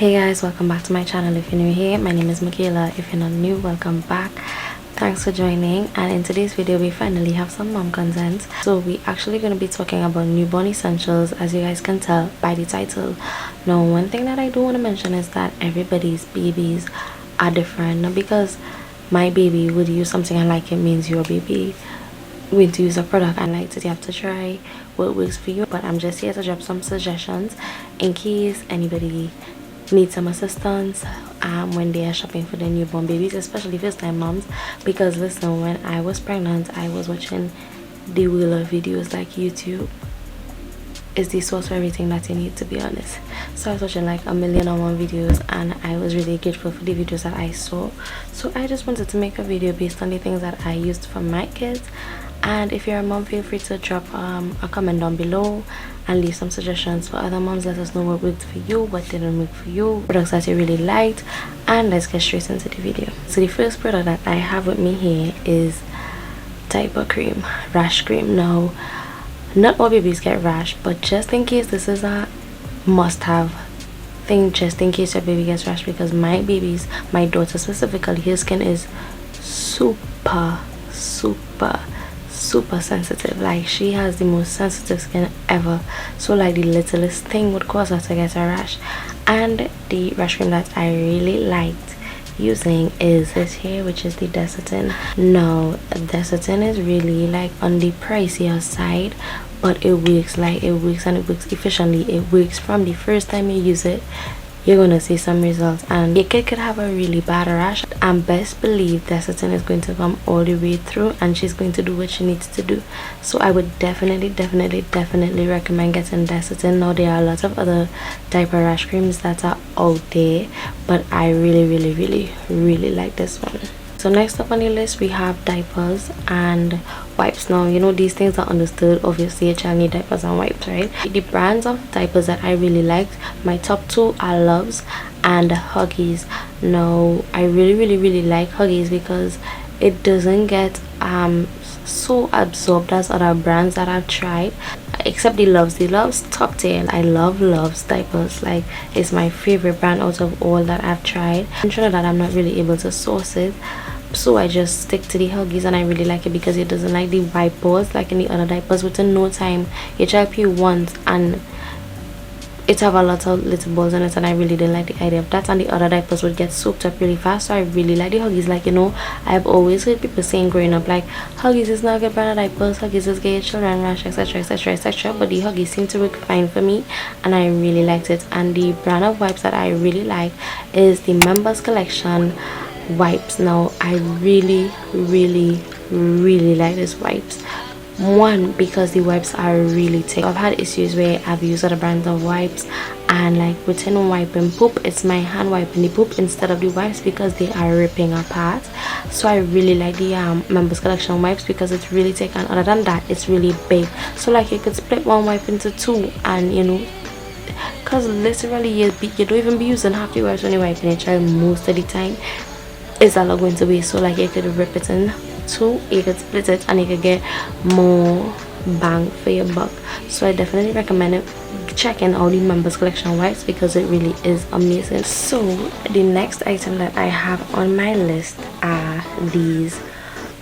Hey guys, welcome back to my channel. If you're new here, my name is Michaela. If you're not new, welcome back. Thanks for joining. And in today's video we finally have some mom content. So we actually going to be talking about newborn essentials, as you guys can tell by the title. Now, one thing that I do want to mention is that everybody's babies are different. Not because my baby would use something I like it means your baby going to use a product I like it. You have to try what works for you, but I'm just here to drop some suggestions in case anybody need some assistance when they are shopping for their newborn babies, especially first time moms. Because listen, when I was pregnant, I was watching the wheel of videos. Like, YouTube is the source for everything that you need, to be honest. So I was watching like 1,000,001 videos, and I was really grateful for the videos that I saw. So I just wanted to make a video based on the things that I used for my kids. And if you're a mom, feel free to drop a comment down below and leave some suggestions for other moms. Let us know what worked for you, what didn't work for you, products that you really liked, and let's get straight into the video. So the first product that I have with me here is diaper cream, rash cream. Now, not all babies get rash, but just in case, this is a must-have thing, just in case your baby gets rash, because my daughter specifically, her skin is super sensitive. Like, she has the most sensitive skin ever, so like the littlest thing would cause her to get a rash. And the rash cream that I really liked using is this here, which is the Desitin. Now, Desitin is really like on the pricier side, but it works and it works efficiently. It works from the first time you use it. You're gonna see some results, and your kid could have a really bad rash, and best believe Desitin is going to come all the way through, and she's going to do what she needs to do. So I would definitely recommend getting Desitin. Now, there are a lot of other diaper rash creams that are out there, but I really like this one. So next up on the list, we have diapers and wipes. Now, you know, these things are understood. Obviously, a child needs diapers and wipes, right? The brands of diapers that I really liked, my top two are Loves and Huggies. Now, I really like Huggies because it doesn't get so absorbed as other brands that I've tried, except the Loves top tier. I love Loves diapers. Like, it's my favorite brand out of all that I've tried. I'm sure that I'm not really able to source it, so I just stick to the Huggies, and I really like it because it doesn't like the wipe balls like in the other diapers. Within no time, your child pee once and it have a lot of little balls in it, and I really didn't like the idea of that. And the other diapers would get soaked up really fast, so I really like the Huggies. Like, you know, I've always heard people saying growing up, like, Huggies is not a good brand of diapers, Huggies is get your children rash, etc, but the Huggies seem to work fine for me, and I really liked it. And the brand of wipes that I really like is the Members Collection wipes. Now, I really like these wipes. One, because the wipes are really thick. I've had issues where I've used other brands of wipes, and like within wiping poop, it's my hand wiping the poop instead of the wipes because they are ripping apart. So I really like the Members Collection wipes because it's really thick, and other than that, it's really big. So like, you could split one wipe into two, and you know, because literally you don't even be using half the wipes when you're wiping your child. Most of the time is all going to be, so like, you could rip it in two, you could split it, and you could get more bang for your buck. So I definitely recommend checking out the Members Collection wipes because it really is amazing. So the next item that I have on my list are these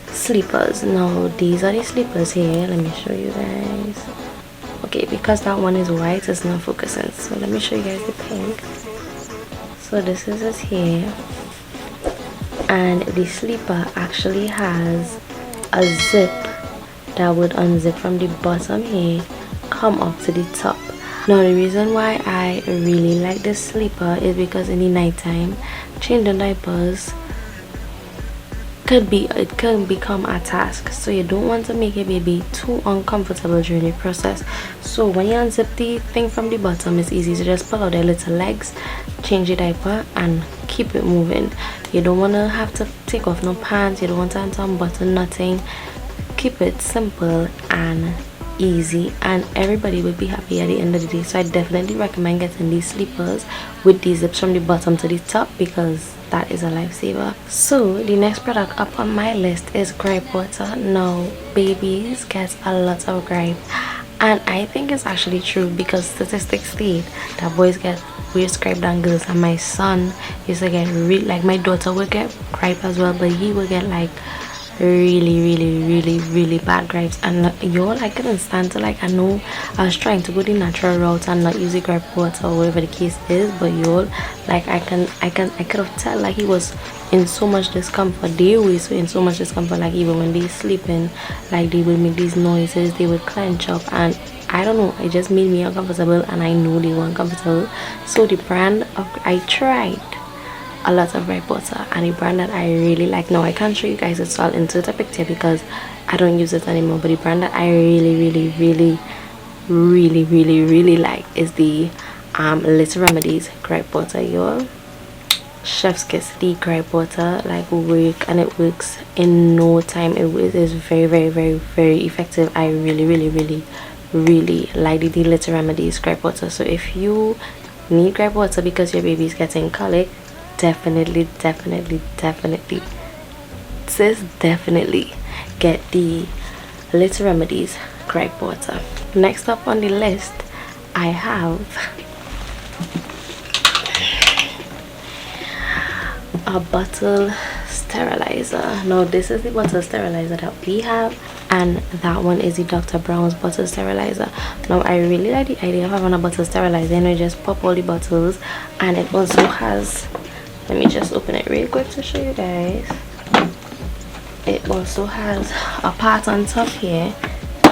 sleepers. Now, these are the sleepers here. Let me show you guys. Okay, because that one is white, it's not focusing, so let me show you guys the pink. So this is it here, and the sleeper actually has a zip that would unzip from the bottom here, come up to the top. Now, the reason why I really like this sleeper is because in the nighttime, changing diapers it can become a task, so you don't want to make your baby too uncomfortable during the process. So when you unzip the thing from the bottom, it's easy to just pull out their little legs, change the diaper, and keep it moving. You don't want to have to take off no pants, you don't want to unbutton nothing. Keep it simple and easy, and everybody will be happy at the end of the day. So I definitely recommend getting these sleepers with these zips from the bottom to the top because that is a lifesaver. So the next product up on my list is Grape Water. Now, babies get a lot of gripe, And I think it's actually true because statistics state that boys get weird scrape than girls. And my son used to get like my daughter would get gripe as well, but he would get like really bad gripes. And y'all, I couldn't stand to, like, I know I was trying to go the natural route and not use the grape water or whatever the case is, but y'all, like, I could have tell like he was in so much discomfort. They always were in so much discomfort, like even when they sleeping, like they would make these noises, they would clench up, and I don't know, it just made me uncomfortable, and I know they were uncomfortable. So the brand of, I tried a lot of Grape Water, and a brand that I really like, now I can't show you guys, it's all into the picture because I don't use it anymore, but the brand that I really like is the Little Remedies Grape Water, y'all. Chef's kiss. The Grape Water like work, and it works in no time. It is very effective. I really like the Little Remedies Grape Water. So if you need Grape Water because your baby's getting colic, definitely sis, definitely get the Little Remedies Grape Water. Next up on the list, I have a bottle sterilizer. Now this is the bottle sterilizer that we have, and that one is the Dr. Brown's bottle sterilizer. Now I really like the idea of having a bottle sterilizer, and you just pop all the bottles, and it also has, let me just open it real quick to show you guys. It also has a part on top here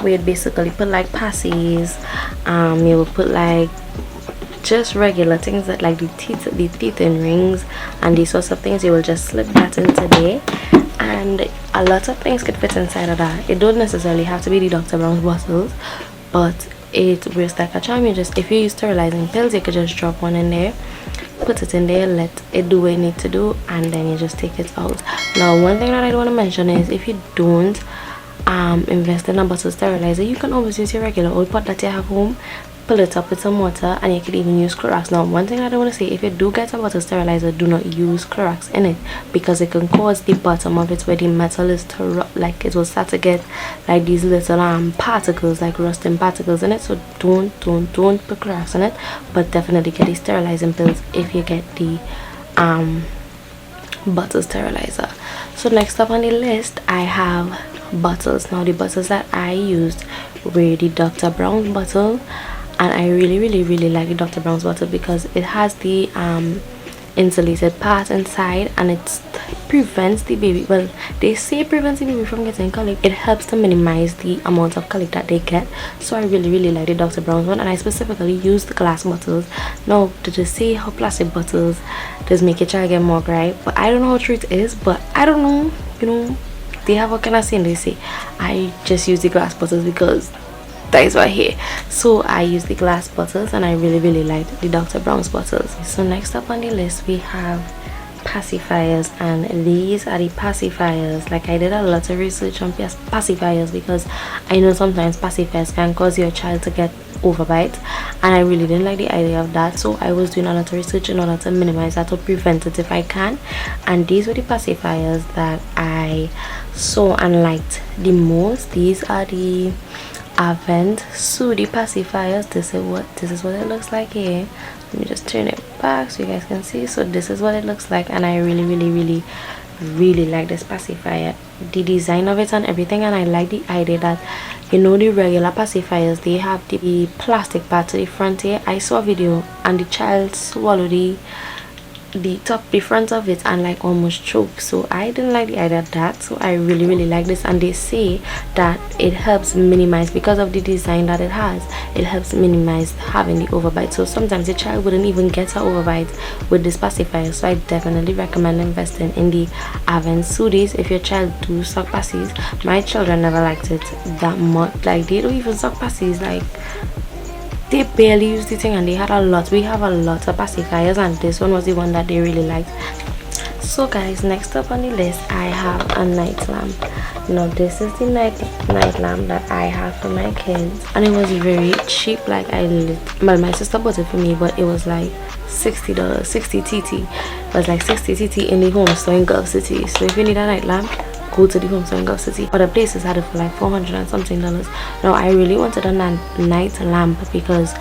where you basically put like pacifiers. You will put like just regular things that like the teeth and rings and these sorts of things. You will just slip that into there, and a lot of things could fit inside of that. It don't necessarily have to be the Dr. Brown's bottles, but it works like a charm. You just, if you use sterilizing pills, you could just drop one in there, put it in there, let it do what it needs to do, and then you just take it out. Now one thing that I want to mention is, if you don't invest in a bottle sterilizer, you can always use your regular old pot that you have home, fill it up with some water, and you can even use Clorox. Now one thing I don't want to say, if you do get a bottle sterilizer, do not use Clorox in it, because it can cause the bottom of it where the metal is to rot, like it will start to get like these little particles, like rusting particles in it. So don't put Clorox in it, but definitely get the sterilizing pills if you get the bottle sterilizer. So next up on the list, I have bottles. Now the bottles that I used were the Dr. Brown's bottle, and I really like the Dr. Brown's bottle because it has the insulated part inside, and it prevents the baby, well, they say it prevents the baby from getting colic. It helps to minimize the amount of colic that they get. So I really like the Dr. Brown's one, and I specifically use the glass bottles. Now did they say how plastic bottles does make your child get more gripe? But I don't know how true it is, but I don't know, you know, they have what kind of saying they say. I just use the glass bottles because that is what I hear. So I use the glass bottles, and I really like the Dr. Brown's bottles. So next up on the list, we have pacifiers, and these are the pacifiers. Like, I did a lot of research on pacifiers because I know sometimes pacifiers can cause your child to get overbite, and I really didn't like the idea of that. So I was doing a lot of research in order to minimize that or prevent it if I can, and these were the pacifiers that I saw and liked the most. These are the Avent Soothie pacifiers. This is what it looks like here. Let me just turn it back so you guys can see. So this is what it looks like, and I really like this pacifier, the design of it and everything. And I like the idea that, you know, the regular pacifiers, they have the plastic part to the front here. I saw a video and the child swallowed the front of it and like almost choked. So I didn't like the idea of that. So I really like this, and they say that it helps minimize, because of the design that it has, it helps minimize having the overbite. So sometimes your child wouldn't even get an overbite with this pacifier. So I definitely recommend investing in the Avent Soothies if your child do suck passies. My children never liked it that much. Like, they don't even suck passies, like they barely use the thing, and they had a lot. We have a lot of pacifiers, and this one was the one that they really liked. So guys, next up on the list, I have a night lamp. Now this is the night lamp that I have for my kids, and it was very cheap. Like, my sister bought it for me, but it was like $60, 60 TT. It was like 60 TT in the home store in Gulf City. So if you need a night lamp, go to the home store in Gulf City. Other places had it for like $400 and something. Now I really wanted a night lamp because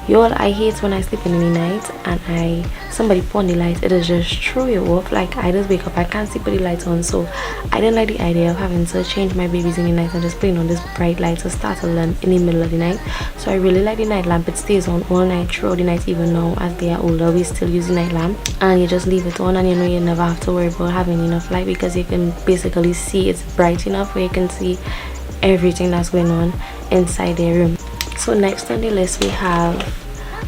y'all, I hate when I sleep in the night and somebody put on the light, it is just throw you off. Like I just wake up, I can't sleep with the lights on, so I didn't like the idea of having to change my babies in the night and just putting on this bright light to startle them in the middle of the night. So I really like the night lamp. It stays on all night throughout the night. Even now as they are older, we still use the night lamp, and you just leave it on and you know you never have to worry about having enough light because you can basically see it's bright enough where you can see everything that's going on inside their room. So next on the list we have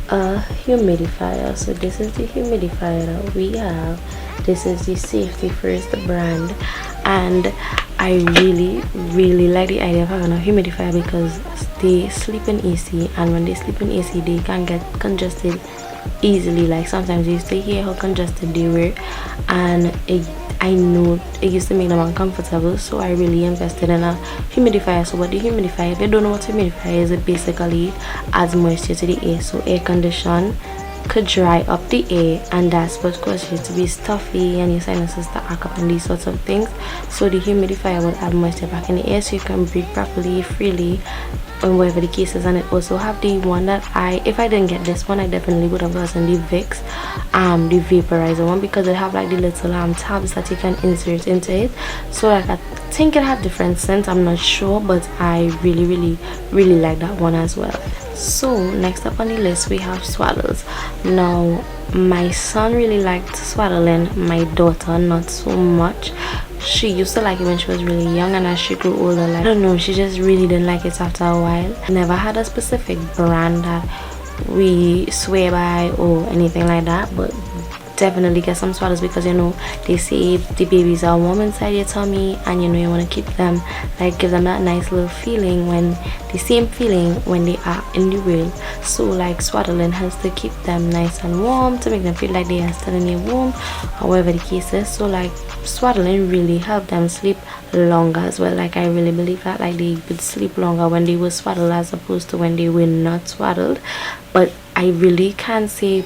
a humidifier. So this is the humidifier that we have. This is the Safety First brand, and I really like the idea of having a humidifier because they sleep in AC, and when they sleep in AC they can get congested easily. Like sometimes you used to hear how congested they were, and I know it used to make them uncomfortable, so I really invested in a humidifier. So what the humidifier, if you don't know what humidifier is, it basically adds moisture to the air, so air condition could dry up the air, and that's what causes you to be stuffy and your sinuses to act up and these sorts of things. So the humidifier will add moisture back in the air so you can breathe properly, freely, and whatever the case is. And it also have the one that if I didn't get this one, I definitely would have gotten the Vicks, the vaporizer one, because it have like the little tabs that you can insert into it. So like I think it had different scents, I'm not sure, but I really like that one as well. So next up on the list we have swaddles. Now my son really liked swaddling, my daughter not so much. She used to like it when she was really young, and as she grew older, like I don't know, she just really didn't like it after a while. Never had a specific brand that we swear by or anything like that, but definitely get some swaddles because you know they say the babies are warm inside your tummy, and you know you want to keep them, like give them that nice little feeling, when the same feeling when they are in the wheel. So like swaddling has to keep them nice and warm, to make them feel like they are still in their womb, however the case is. So like swaddling really help them sleep longer as well. Like I really believe that, like they would sleep longer when they were swaddled as opposed to when they were not swaddled. But I really can't say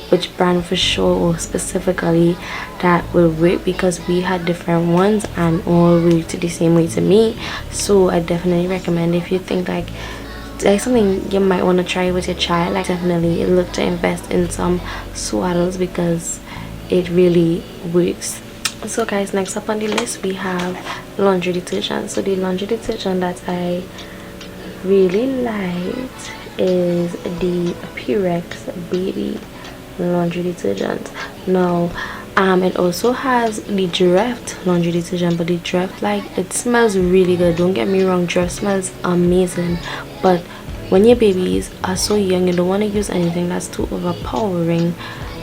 which brand for sure or specifically that will work, because we had different ones and all worked the same way to me. So I definitely recommend, if you think like something you might want to try with your child, like definitely look to invest in some swaddles because it really works. So guys, next up on the list we have laundry detergent. So the laundry detergent that I really liked is the Purex baby laundry detergent. Now it also has the Draft laundry detergent, but the Draft, like, it smells really good, don't get me wrong, Draft smells amazing, but when your babies are so young you don't want to use anything that's too overpowering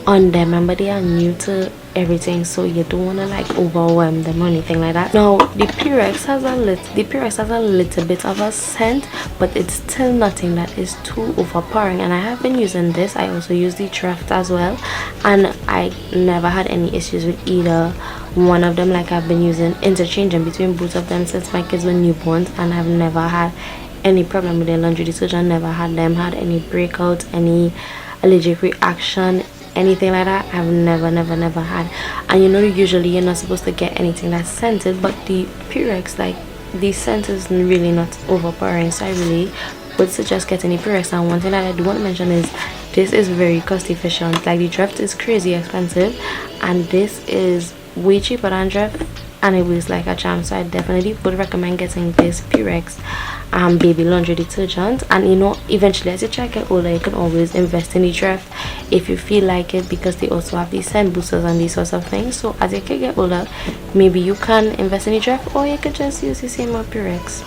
on them. Remember, they are new to everything, so you don't want to like overwhelm them or anything like that. Now the Purex has a little bit of a scent, but it's still nothing that is too overpowering, and I have been using this. I also use the Draft as well, and I never had any issues with either one of them. Like I've been interchanging between both of them since my kids were newborns, and I've never had any problem with their laundry detergent. Never had any breakouts, any allergic reaction, anything like that. I've never had. And you know, usually you're not supposed to get anything that's scented, but the Purex, like, the scent is really not overpowering, so I really would suggest getting the Purex. And one thing that I do want to mention is this is very cost efficient. Like the Draft is crazy expensive, and this is way cheaper than Draft, and it was like a charm. So I definitely would recommend getting this Purex baby laundry detergent. And you know, eventually as you try to get older, you can always invest in the Draft if you feel like it, because they also have these scent boosters and these sorts of things. So as you can get older, maybe you can invest in the Draft, or you could just use the same old Purex.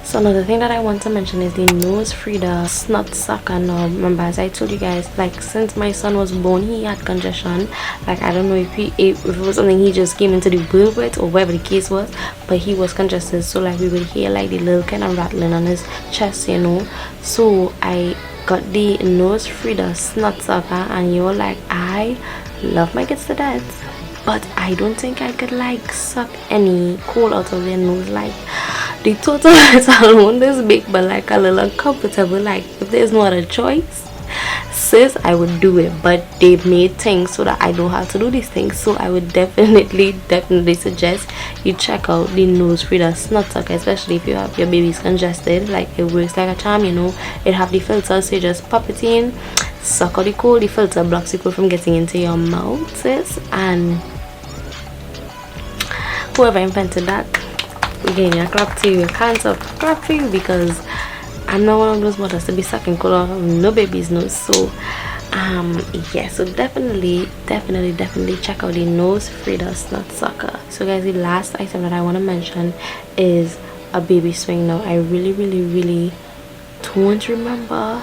So another thing that I want to mention is the NoseFrida Snot sucker. Now remember, as I told you guys, like since my son was born he had congestion. Like I don't know if it was something he just came into the world with or whatever the case was, but he was congested, so like we would hear like the little kind of rattling on his chest, you know. So I got the NoseFrida Snot sucker, and you're like, I love my kids to death, but I don't think I could like suck any cold out of their nose. Like the total is alone this big, but like a little uncomfortable. Like if there's no other choice, sis, I would do it, but they made things so that I don't have to do these things. So I would definitely suggest you check out the NoseFrida Snot Sucker, especially if you have your baby's congested. Like, it works like a charm, you know. It have the filter, so you just pop it in, suck out the cold. The filter blocks the cold from getting into your mouth, sis. And whoever invented that, again, I clap to you. I can't stop clap to you, because I'm not one of those mothers to be sucking cold off no baby's nose. So yeah, so definitely check out the NoseFrida Snot Sucker. So guys, the last item that I want to mention is a baby swing. Now, I really don't remember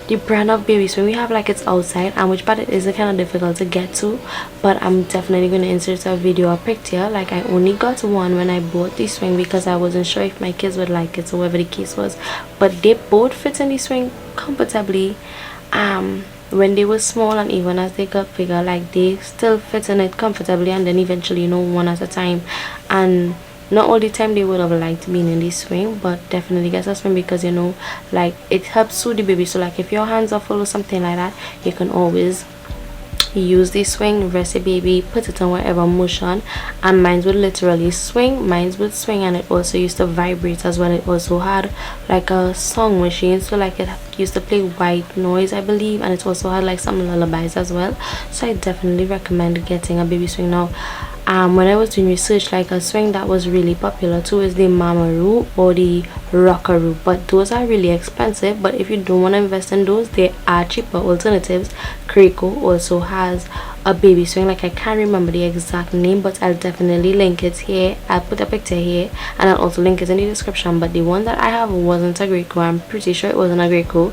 the brand of baby swing. We have like it's outside, and which part it is kind of difficult to get to, but I'm definitely going to insert a video or picture. Like, I only got one when I bought the swing because I wasn't sure if my kids would like it, so whatever the case was. But they both fit in the swing comfortably. When they were small, and even as they got bigger, like, they still fit in it comfortably, and then eventually, you know, one at a time. And not all the time they would have liked being in this swing, but definitely get a swing, because, you know, like, it helps soothe the baby. So like, if your hands are full or something like that, you can always use this swing, rest the baby, put it on whatever motion. And mine would literally swing, and it also used to vibrate as well. It also had like a song machine, so like it used to play white noise, I believe, and it also had like some lullabies as well. So I definitely recommend getting a baby swing. Now, when I was doing research, like, a swing that was really popular too is the Mamaroo or the Rockaroo, but those are really expensive. But if you don't want to invest in those, there are cheaper alternatives. Creco also has a baby swing. Like, I can't remember the exact name, but I'll definitely link it here. I'll put a picture here, and I'll also link it in the description. But the one that I have wasn't a Grape. I'm pretty sure it wasn't a Grape,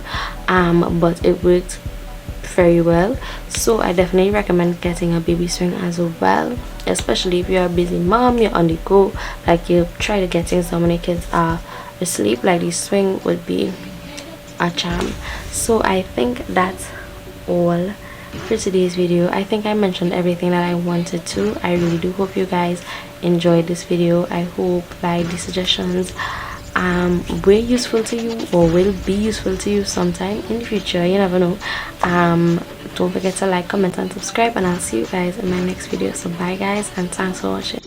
but it worked very well. So I definitely recommend getting a baby swing as well, especially if you're a busy mom, you're on the go, like, you try to get things done when your kids are asleep. Like, the swing would be a charm. So I think that's all for today's video. I think I mentioned everything that I wanted to. I really do hope you guys enjoyed this video. I hope, like, the suggestions were useful to you, or will be useful to you sometime in the future. You never know. Don't forget to like, comment, and subscribe, and I'll see you guys in my next video. So bye guys, and thanks for watching.